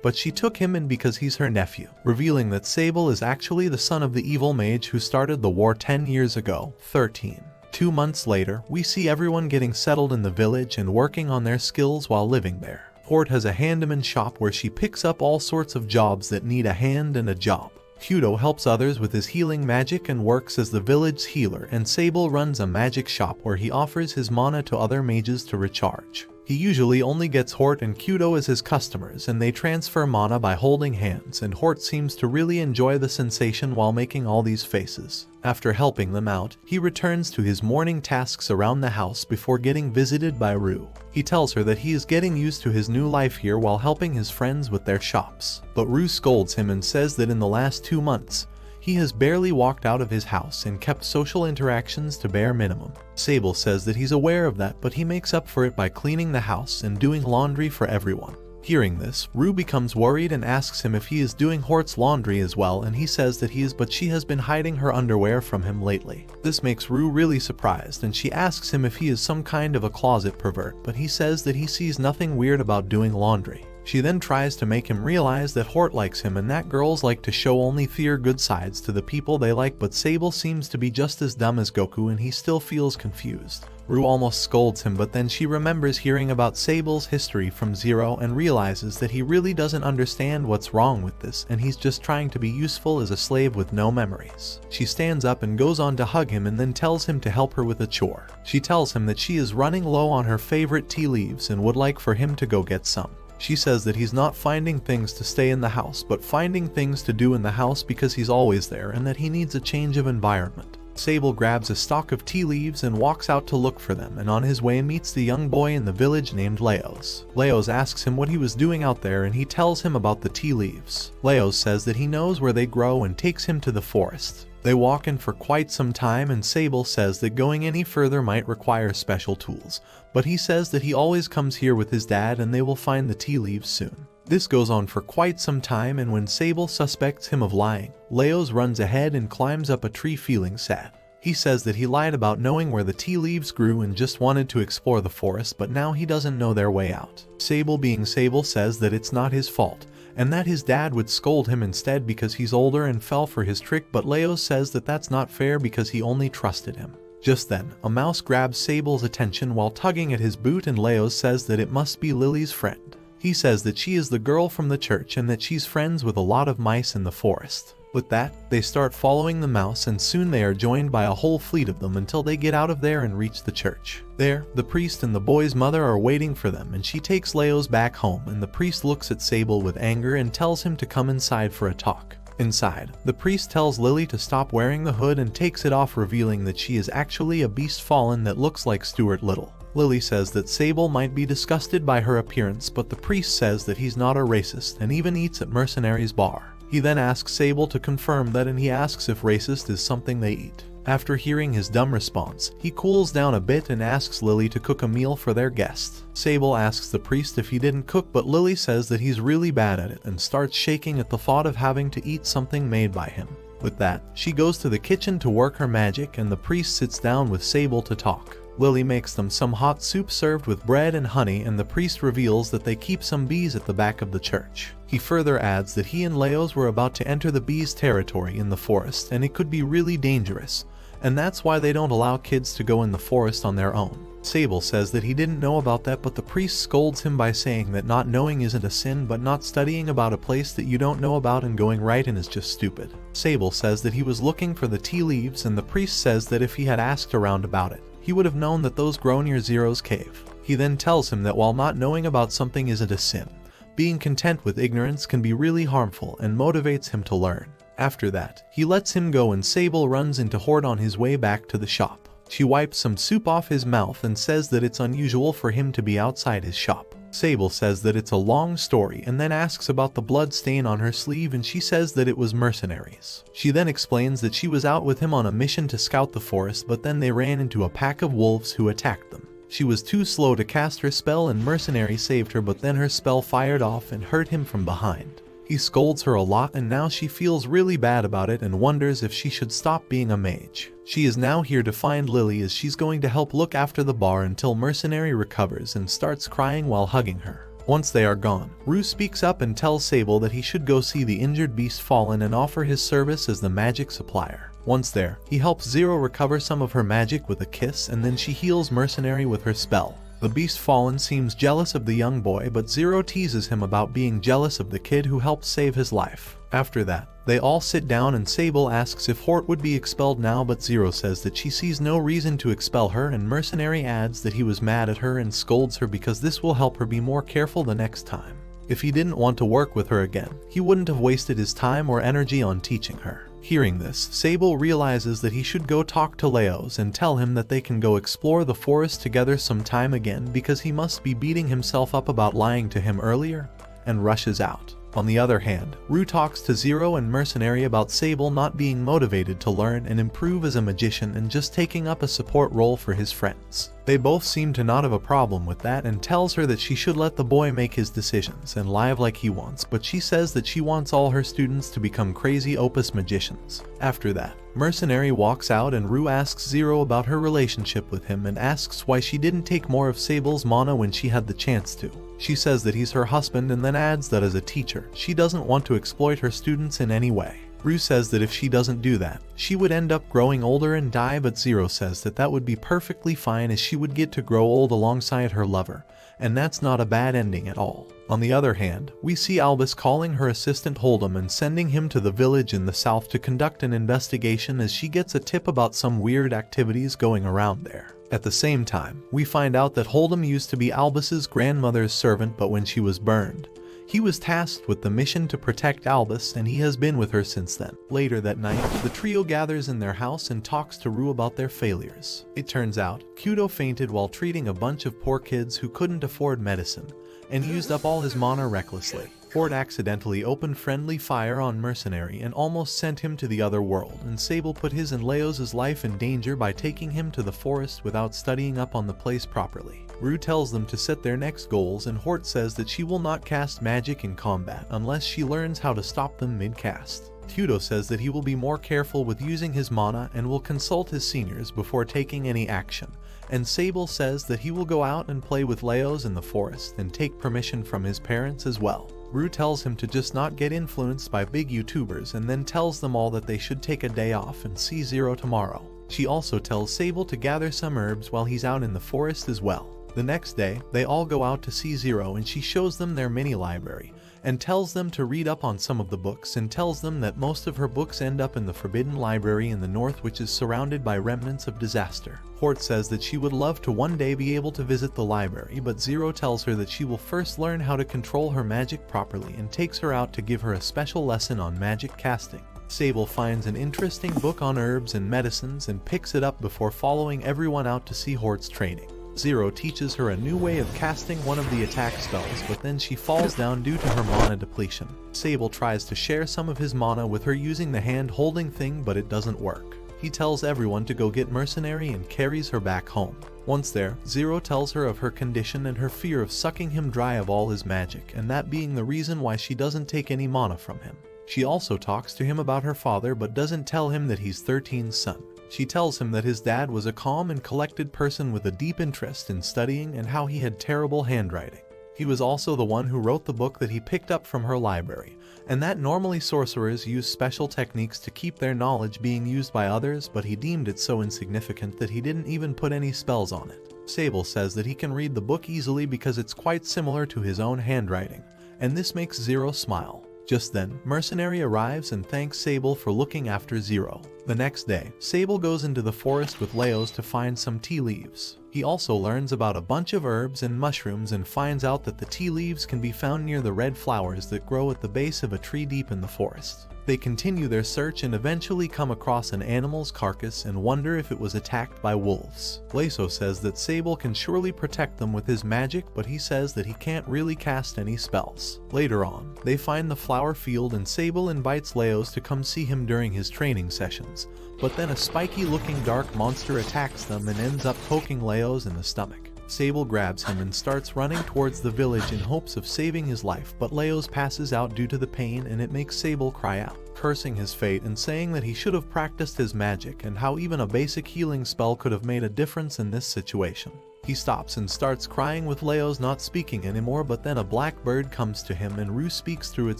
But she took him in because he's her nephew, revealing that Sable is actually the son of the evil mage who started the war 10 years ago. 13. 2 months later, we see everyone getting settled in the village and working on their skills while living there. Hort has a handyman shop where she picks up all sorts of jobs that need a hand and a job. Kudo helps others with his healing magic and works as the village's healer, and Sable runs a magic shop where he offers his mana to other mages to recharge. He usually only gets Hort and Kudo as his customers, and they transfer mana by holding hands, and Hort seems to really enjoy the sensation while making all these faces. After helping them out, he returns to his morning tasks around the house before getting visited by Rue. He tells her that he is getting used to his new life here while helping his friends with their shops. But Rue scolds him and says that in the last 2 months, he has barely walked out of his house and kept social interactions to bare minimum. Sable says that he's aware of that, but he makes up for it by cleaning the house and doing laundry for everyone. Hearing this, Rue becomes worried and asks him if he is doing Hort's laundry as well, and he says that he is, but she has been hiding her underwear from him lately. This makes Rue really surprised, and she asks him if he is some kind of a closet pervert, but he says that he sees nothing weird about doing laundry. She then tries to make him realize that Hort likes him and that girls like to show only their good sides to the people they like, but Sable seems to be just as dumb as Goku and he still feels confused. Rue almost scolds him, but then she remembers hearing about Sable's history from Zero and realizes that he really doesn't understand what's wrong with this, and he's just trying to be useful as a slave with no memories. She stands up and goes on to hug him and then tells him to help her with a chore. She tells him that she is running low on her favorite tea leaves and would like for him to go get some. She says that he's not finding things to stay in the house, but finding things to do in the house because he's always there, and that he needs a change of environment. Sable grabs a stalk of tea leaves and walks out to look for them, and on his way meets the young boy in the village named Leos. Leos asks him what he was doing out there, and he tells him about the tea leaves. Leos says that he knows where they grow and takes him to the forest. They walk in for quite some time, and Sable says that going any further might require special tools, but he says that he always comes here with his dad and they will find the tea leaves soon. This goes on for quite some time, and when Sable suspects him of lying, Leos runs ahead and climbs up a tree feeling sad. He says that he lied about knowing where the tea leaves grew and just wanted to explore the forest, but now he doesn't know their way out. Sable, being Sable, says that it's not his fault, and that his dad would scold him instead because he's older and fell for his trick, but Leos says that that's not fair because he only trusted him. Just then, a mouse grabs Sable's attention while tugging at his boot, and Leos says that it must be Lily's friend. He says that she is the girl from the church and that she's friends with a lot of mice in the forest. With that, they start following the mouse, and soon they are joined by a whole fleet of them until they get out of there and reach the church. There, the priest and the boy's mother are waiting for them, and she takes Leos back home, and the priest looks at Sable with anger and tells him to come inside for a talk. Inside, the priest tells Lily to stop wearing the hood and takes it off, revealing that she is actually a beast fallen that looks like Stuart Little. Lily says that Sable might be disgusted by her appearance, but the priest says that he's not a racist and even eats at Mercenary's bar. He then asks Sable to confirm that, and he asks if racist is something they eat. After hearing his dumb response, he cools down a bit and asks Lily to cook a meal for their guest. Sable asks the priest if he didn't cook, but Lily says that he's really bad at it and starts shaking at the thought of having to eat something made by him. With that, she goes to the kitchen to work her magic, and the priest sits down with Sable to talk. Lily makes them some hot soup served with bread and honey, and the priest reveals that they keep some bees at the back of the church. He further adds that he and Leos were about to enter the bees' territory in the forest, and it could be really dangerous, and that's why they don't allow kids to go in the forest on their own. Sable says that he didn't know about that, but the priest scolds him by saying that not knowing isn't a sin, but not studying about a place that you don't know about and going right in is just stupid. Sable says that he was looking for the tea leaves, and the priest says that if he had asked around about it, he would have known that those grow near Zero's cave. He then tells him that while not knowing about something isn't a sin, being content with ignorance can be really harmful and motivates him to learn. After that, he lets him go and Sable runs into Hort on his way back to the shop. She wipes some soup off his mouth and says that it's unusual for him to be outside his shop. Sable says that it's a long story and then asks about the blood stain on her sleeve, and she says that it was mercenaries. She then explains that she was out with him on a mission to scout the forest, but then they ran into a pack of wolves who attacked them. She was too slow to cast her spell and mercenary saved her, but then her spell fired off and hurt him from behind. He scolds her a lot, and now she feels really bad about it and wonders if she should stop being a mage. She is now here to find Lily, as she's going to help look after the bar until Mercenary recovers and starts crying while hugging her. Once they are gone, Rue speaks up and tells Sable that he should go see the injured beast Fallen and offer his service as the magic supplier. Once there, he helps Zero recover some of her magic with a kiss, and then she heals Mercenary with her spell. The beast Fallen seems jealous of the young boy, but Zero teases him about being jealous of the kid who helped save his life. After that, they all sit down and Sable asks if Hort would be expelled now, but Zero says that she sees no reason to expel her, and Mercenary adds that he was mad at her and scolds her because this will help her be more careful the next time. If he didn't want to work with her again, he wouldn't have wasted his time or energy on teaching her. Hearing this, Sable realizes that he should go talk to Leos and tell him that they can go explore the forest together sometime again, because he must be beating himself up about lying to him earlier, and rushes out. On the other hand, Rue talks to Zero and Mercenary about Sable not being motivated to learn and improve as a magician and just taking up a support role for his friends. They both seem to not have a problem with that and tells her that she should let the boy make his decisions and live like he wants, but she says that she wants all her students to become crazy opus magicians. After that, Mercenary walks out and Rue asks Zero about her relationship with him and asks why she didn't take more of Sable's mana when she had the chance to. She says that he's her husband and then adds that as a teacher, she doesn't want to exploit her students in any way. Rue says that if she doesn't do that, she would end up growing older and die, but Zero says that that would be perfectly fine, as she would get to grow old alongside her lover, and that's not a bad ending at all. On the other hand, we see Albus calling her assistant Hold'em and sending him to the village in the south to conduct an investigation, as she gets a tip about some weird activities going around there. At the same time, we find out that Hold'em used to be Albus's grandmother's servant, but when she was burned, he was tasked with the mission to protect Albus, and he has been with her since then. Later that night, the trio gathers in their house and talks to Rue about their failures. It turns out, Kudo fainted while treating a bunch of poor kids who couldn't afford medicine, and used up all his mana recklessly. Hort accidentally opened friendly fire on Mercenary and almost sent him to the other world, and Sable put his and Leos' life in danger by taking him to the forest without studying up on the place properly. Rue tells them to set their next goals, and Hort says that she will not cast magic in combat unless she learns how to stop them mid-cast. Kudo says that he will be more careful with using his mana and will consult his seniors before taking any action, and Sable says that he will go out and play with Leos in the forest and take permission from his parents as well. Rue tells him to just not get influenced by big YouTubers, and then tells them all that they should take a day off and see Zero tomorrow. She also tells Sable to gather some herbs while he's out in the forest as well. The next day, they all go out to see Zero, and she shows them their mini library and tells them to read up on some of the books, and tells them that most of her books end up in the Forbidden Library in the north, which is surrounded by remnants of disaster. Hort says that she would love to one day be able to visit the library, but Zero tells her that she will first learn how to control her magic properly and takes her out to give her a special lesson on magic casting. Sable finds an interesting book on herbs and medicines and picks it up before following everyone out to see Hort's training. Zero teaches her a new way of casting one of the attack spells, but then she falls down due to her mana depletion. Sable tries to share some of his mana with her using the hand-holding thing, but it doesn't work. He tells everyone to go get Mercenary and carries her back home. Once there, Zero tells her of her condition and her fear of sucking him dry of all his magic, and that being the reason why she doesn't take any mana from him. She also talks to him about her father, but doesn't tell him that he's 13's son. She tells him that his dad was a calm and collected person with a deep interest in studying and how he had terrible handwriting. He was also the one who wrote the book that he picked up from her library, and that normally sorcerers use special techniques to keep their knowledge being used by others, but he deemed it so insignificant that he didn't even put any spells on it. Sable says that he can read the book easily because it's quite similar to his own handwriting, and this makes Zero smile. Just then, Mercenary arrives and thanks Sable for looking after Zero. The next day, Sable goes into the forest with Leos to find some tea leaves. He also learns about a bunch of herbs and mushrooms and finds out that the tea leaves can be found near the red flowers that grow at the base of a tree deep in the forest. They continue their search and eventually come across an animal's carcass and wonder if it was attacked by wolves. Leso says that Sable can surely protect them with his magic, but he says that he can't really cast any spells. Later on, they find the flower field and Sable invites Leos to come see him during his training sessions, but then a spiky-looking dark monster attacks them and ends up poking Leos in the stomach. Sable grabs him and starts running towards the village in hopes of saving his life, but Leos passes out due to the pain and it makes Sable cry out, cursing his fate and saying that he should have practiced his magic and how even a basic healing spell could have made a difference in this situation. He stops and starts crying with Leos not speaking anymore, but then a black bird comes to him and Rue speaks through it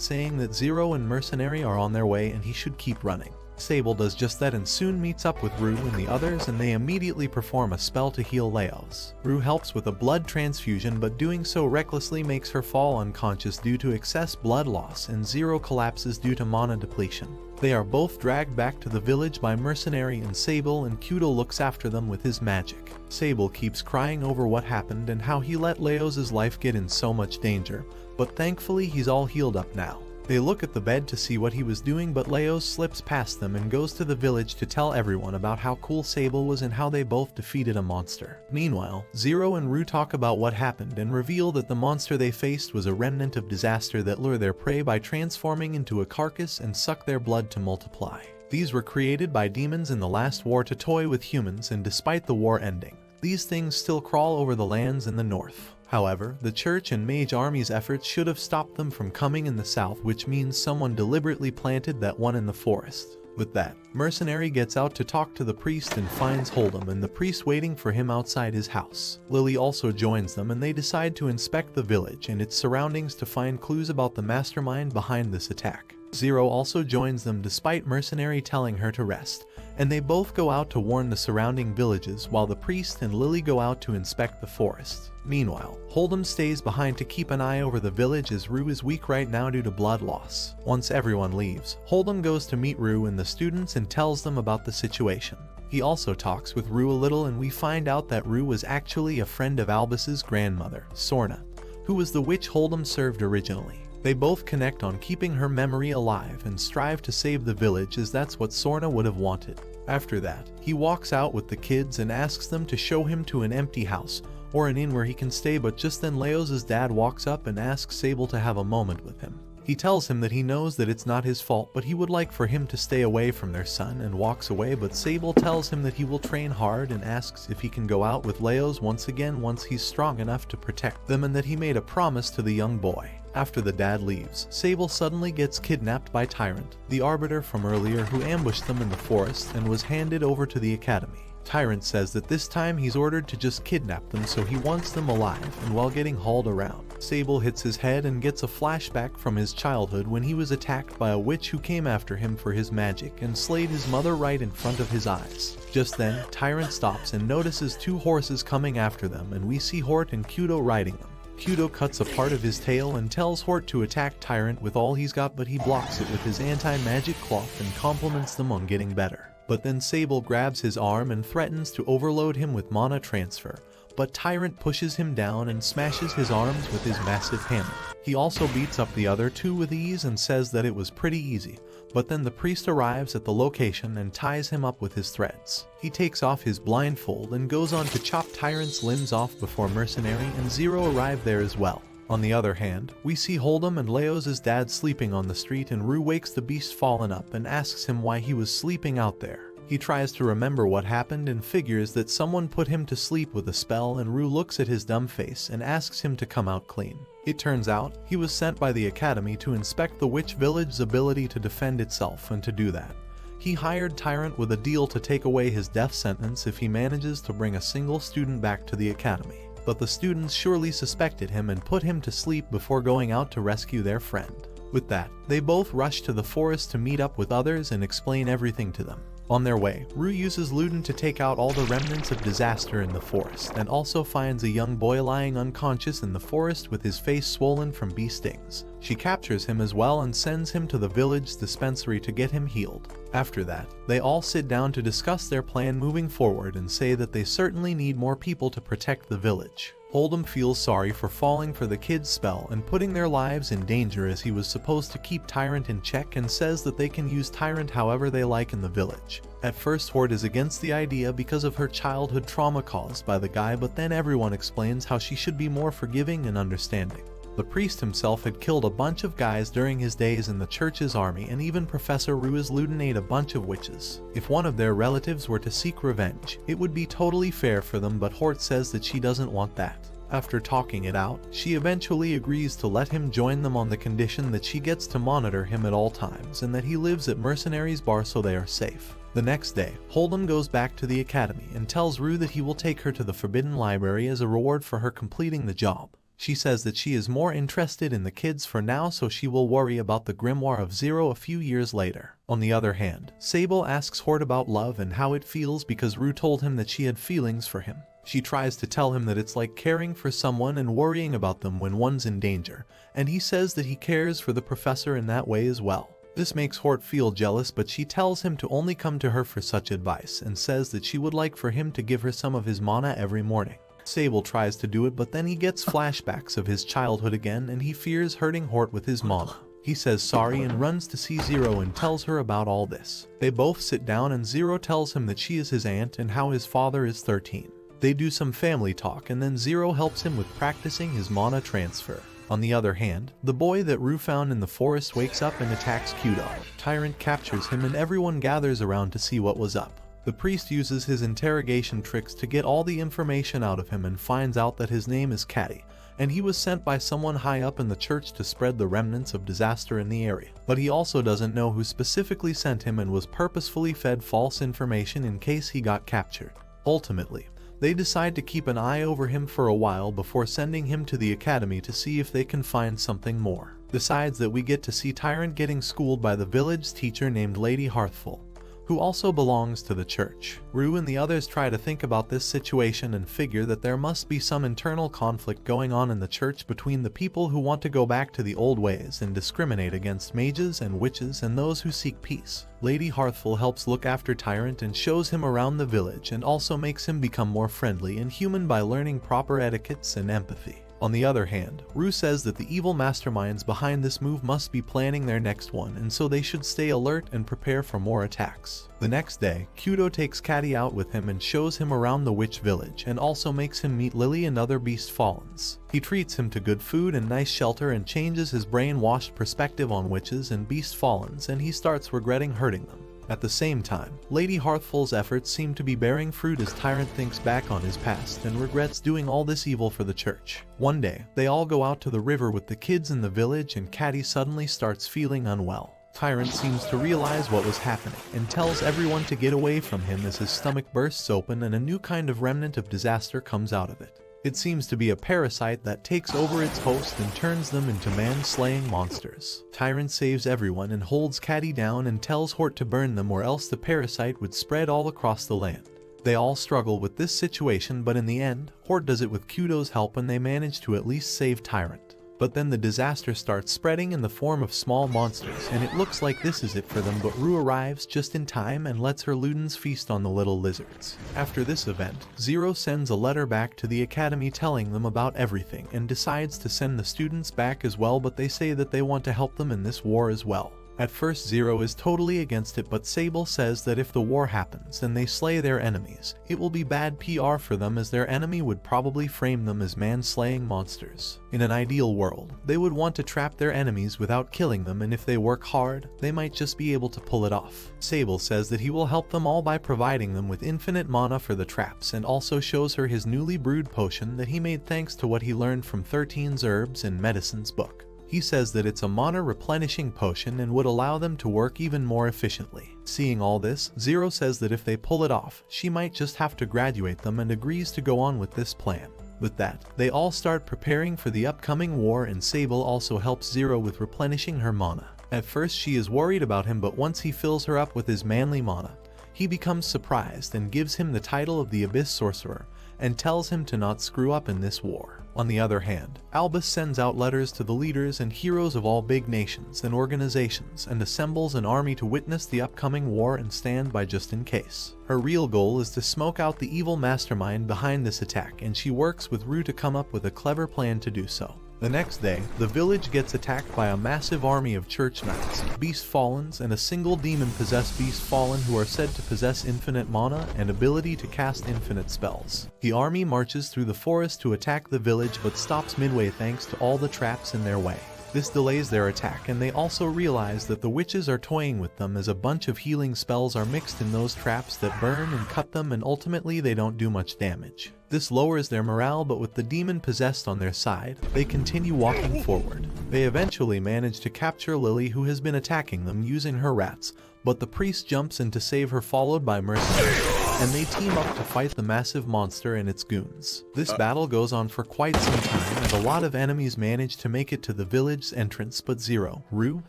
saying that Zero and Mercenary are on their way and he should keep running. Sable does just that and soon meets up with Rue and the others, and they immediately perform a spell to heal Leos. Rue helps with a blood transfusion, but doing so recklessly makes her fall unconscious due to excess blood loss, and Zero collapses due to mana depletion. They are both dragged back to the village by Mercenary and Sable, and Kudo looks after them with his magic. Sable keeps crying over what happened and how he let Leos' life get in so much danger, but thankfully he's all healed up now. They look at the bed to see what he was doing, but Leos slips past them and goes to the village to tell everyone about how cool Sable was and how they both defeated a monster. Meanwhile, Zero and Rue talk about what happened and reveal that the monster they faced was a remnant of disaster that lure their prey by transforming into a carcass and suck their blood to multiply. These were created by demons in the last war to toy with humans, and despite the war ending, these things still crawl over the lands in the north. However, the Church and Mage Army's efforts should have stopped them from coming in the south, which means someone deliberately planted that one in the forest. With that, Mercenary gets out to talk to the priest and finds Hold'em and the priest waiting for him outside his house. Lily also joins them and they decide to inspect the village and its surroundings to find clues about the mastermind behind this attack. Zero also joins them despite Mercenary telling her to rest, and they both go out to warn the surrounding villages while the priest and Lily go out to inspect the forest. Meanwhile, Hold'em stays behind to keep an eye over the village as Rue is weak right now due to blood loss. Once everyone leaves, Hold'em goes to meet Rue and the students and tells them about the situation. He also talks with Rue a little, and we find out that Rue was actually a friend of Albus's grandmother, Sorna, who was the witch Hold'em served originally. They both connect on keeping her memory alive and strive to save the village, as that's what Sorna would have wanted. After that, he walks out with the kids and asks them to show him to an empty house or an inn where he can stay, but just then Leos' dad walks up and asks Sable to have a moment with him. He tells him that he knows that it's not his fault, but he would like for him to stay away from their son, and walks away, but Sable tells him that he will train hard and asks if he can go out with Leos once again once he's strong enough to protect them, and that he made a promise to the young boy. After the dad leaves, Sable suddenly gets kidnapped by Tyrant, the arbiter from earlier who ambushed them in the forest and was handed over to the academy. Tyrant says that this time he's ordered to just kidnap them, so he wants them alive, and while getting hauled around, Sable hits his head and gets a flashback from his childhood when he was attacked by a witch who came after him for his magic and slayed his mother right in front of his eyes. Just then, Tyrant stops and notices two horses coming after them, and we see Hort and Kudo riding them. Kudo cuts a part of his tail and tells Hort to attack Tyrant with all he's got, but he blocks it with his anti-magic cloth and compliments them on getting better. But then Sable grabs his arm and threatens to overload him with mana transfer, but Tyrant pushes him down and smashes his arms with his massive hammer. He also beats up the other two with ease and says that it was pretty easy, but then the priest arrives at the location and ties him up with his threads. He takes off his blindfold and goes on to chop Tyrant's limbs off before Mercenary and Zero arrive there as well. On the other hand, we see Hold'em and Leos' dad sleeping on the street, and Rue wakes the beast fallen up and asks him why he was sleeping out there. He tries to remember what happened and figures that someone put him to sleep with a spell, and Rue looks at his dumb face and asks him to come out clean. It turns out he was sent by the academy to inspect the witch village's ability to defend itself, and to do that, he hired Tyrant with a deal to take away his death sentence if he manages to bring a single student back to the academy. but the students surely suspected him and put him to sleep before going out to rescue their friend. With that, they both rush to the forest to meet up with others and explain everything to them. On their way, Rue uses Luden to take out all the remnants of disaster in the forest, and also finds a young boy lying unconscious in the forest with his face swollen from bee stings. She captures him as well and sends him to the village dispensary to get him healed. After that, they all sit down to discuss their plan moving forward and say that they certainly need more people to protect the village. Oldham feels sorry for falling for the kid's spell and putting their lives in danger, as he was supposed to keep Tyrant in check, and says that they can use Tyrant however they like in the village. At first, Hort is against the idea because of her childhood trauma caused by the guy, but then everyone explains how she should be more forgiving and understanding. The priest himself had killed a bunch of guys during his days in the church's army, and even Professor Ruiz Luden ate a bunch of witches. If one of their relatives were to seek revenge, it would be totally fair for them, but Hort says that she doesn't want that. After talking it out, she eventually agrees to let him join them on the condition that she gets to monitor him at all times and that he lives at Mercenaries Bar so they are safe. The next day, Oldham goes back to the academy and tells Rue that he will take her to the Forbidden Library as a reward for her completing the job. She says that she is more interested in the kids for now, so she will worry about the grimoire of Zero a few years later. On the other hand, Sable asks Hort about love and how it feels because Rue told him that she had feelings for him. She tries to tell him that it's like caring for someone and worrying about them when one's in danger, and he says that he cares for the professor in that way as well. This makes Hort feel jealous, but she tells him to only come to her for such advice and says that she would like for him to give her some of his mana every morning. Sable tries to do it, but then he gets flashbacks of his childhood again and he fears hurting Hort with his mana. He says sorry and runs to see Zero and tells her about all this. They both sit down and Zero tells him that she is his aunt and how his father is 13. They do some family talk and then Zero helps him with practicing his mana transfer. On the other hand, the boy that Rue found in the forest wakes up and attacks Kudo. Tyrant captures him and everyone gathers around to see what was up. The priest uses his interrogation tricks to get all the information out of him and finds out that his name is Caddy, and he was sent by someone high up in the church to spread the remnants of disaster in the area. But he also doesn't know who specifically sent him and was purposefully fed false information in case he got captured. Ultimately, they decide to keep an eye over him for a while before sending him to the academy to see if they can find something more. Besides that, we get to see Tyrant getting schooled by the village teacher named Lady Hearthful, who also belongs to the church. Rue and the others try to think about this situation and figure that there must be some internal conflict going on in the church between the people who want to go back to the old ways and discriminate against mages and witches and those who seek peace. Lady Hearthful helps look after Tyrant and shows him around the village and also makes him become more friendly and human by learning proper etiquettes and empathy. On the other hand, Rue says that the evil masterminds behind this move must be planning their next one, and so they should stay alert and prepare for more attacks. The next day, Kudo takes Caddy out with him and shows him around the witch village and also makes him meet Lily and other beast fallens. He treats him to good food and nice shelter and changes his brainwashed perspective on witches and beast fallens, and he starts regretting hurting them. At the same time, Lady Hearthful's efforts seem to be bearing fruit as Tyrant thinks back on his past and regrets doing all this evil for the church. One day, they all go out to the river with the kids in the village and Caddy suddenly starts feeling unwell. Tyrant seems to realize what was happening and tells everyone to get away from him as his stomach bursts open and a new kind of remnant of disaster comes out of it. It seems to be a parasite that takes over its host and turns them into man-slaying monsters. Tyrant saves everyone and holds Caddy down and tells Hort to burn them or else the parasite would spread all across the land. They all struggle with this situation, but in the end, Hort does it with Kudo's help and they manage to at least save Tyrant. But then the disaster starts spreading in the form of small monsters, and it looks like this is it for them, but Rue arrives just in time and lets her Ludens feast on the little lizards. After this event, Zero sends a letter back to the academy telling them about everything and decides to send the students back as well, but they say that they want to help them in this war as well. At first, Zero is totally against it, but Sable says that if the war happens and they slay their enemies, it will be bad PR for them as their enemy would probably frame them as man-slaying monsters. In an ideal world, they would want to trap their enemies without killing them, and if they work hard, they might just be able to pull it off. Sable says that he will help them all by providing them with infinite mana for the traps and also shows her his newly brewed potion that he made thanks to what he learned from 13's Herbs and Medicines book. He says that it's a mana replenishing potion and would allow them to work even more efficiently. Seeing all this, Zero says that if they pull it off, she might just have to graduate them and agrees to go on with this plan. With that, they all start preparing for the upcoming war, and Sable also helps Zero with replenishing her mana. At first she is worried about him, but once he fills her up with his manly mana, he becomes surprised and gives him the title of the Abyss Sorcerer and tells him to not screw up in this war. On the other hand, Albus sends out letters to the leaders and heroes of all big nations and organizations and assembles an army to witness the upcoming war and stand by just in case. Her real goal is to smoke out the evil mastermind behind this attack, and she works with Rue to come up with a clever plan to do so. The next day, the village gets attacked by a massive army of church knights, beast fallens, and a single demon-possessed beast fallen who are said to possess infinite mana and ability to cast infinite spells. The army marches through the forest to attack the village but stops midway thanks to all the traps in their way. This delays their attack, and they also realize that the witches are toying with them as a bunch of healing spells are mixed in those traps that burn and cut them, and ultimately they don't do much damage. This lowers their morale, but with the demon possessed on their side, they continue walking forward. They eventually manage to capture Lily, who has been attacking them using her rats, but the priest jumps in to save her, followed by mercenaries, and they team up to fight the massive monster and its goons. This battle goes on for quite some time, and a lot of enemies manage to make it to the village's entrance, but Zero, Rue,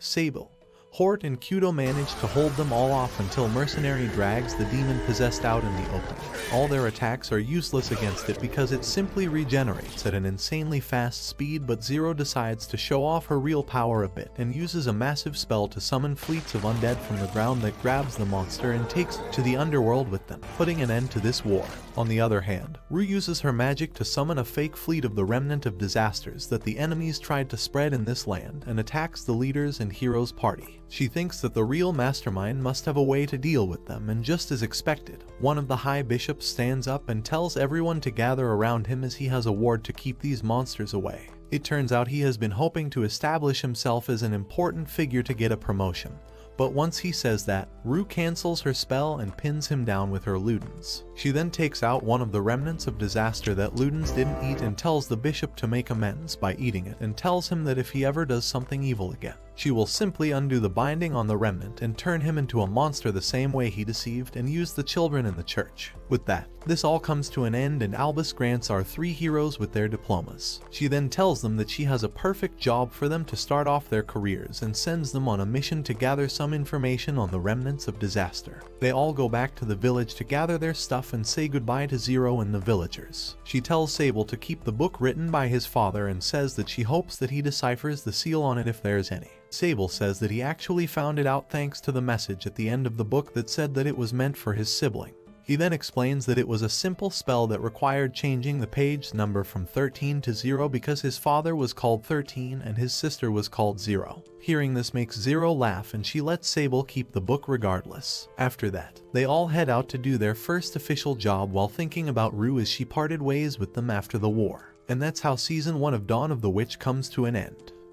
Sable, Hort, and Kudo manage to hold them all off until Mercenary drags the demon possessed out in the open. All their attacks are useless against it because it simply regenerates at an insanely fast speed, but Zero decides to show off her real power a bit and uses a massive spell to summon fleets of undead from the ground that grabs the monster and takes it to the underworld with them, putting an end to this war. On the other hand, Rue uses her magic to summon a fake fleet of the remnant of disasters that the enemies tried to spread in this land and attacks the leaders and heroes' party. She thinks that the real mastermind must have a way to deal with them, and just as expected, one of the high bishops stands up and tells everyone to gather around him as he has a ward to keep these monsters away. It turns out he has been hoping to establish himself as an important figure to get a promotion. But once he says that, Rue cancels her spell and pins him down with her Ludens. She then takes out one of the remnants of disaster that Ludens didn't eat and tells the bishop to make amends by eating it, and tells him that if he ever does something evil again, she will simply undo the binding on the remnant and turn him into a monster the same way he deceived and used the children in the church. With that, this all comes to an end, and Albus grants our three heroes with their diplomas. She then tells them that she has a perfect job for them to start off their careers and sends them on a mission to gather some information on the remnants of disaster. They all go back to the village to gather their stuff and say goodbye to Zero and the villagers. She tells Sable to keep the book written by his father and says that she hopes that he deciphers the seal on it if there's any. Sable says that he actually found it out thanks to the message at the end of the book that said that it was meant for his sibling. He then explains that it was a simple spell that required changing the page number from 13 to 0 because his father was called 13 and his sister was called 0. Hearing this makes Zero laugh, and she lets Sable keep the book regardless. After that, they all head out to do their first official job while thinking about Rue as she parted ways with them after the war. And that's how Season 1 of Dawn of the Witch comes to an end.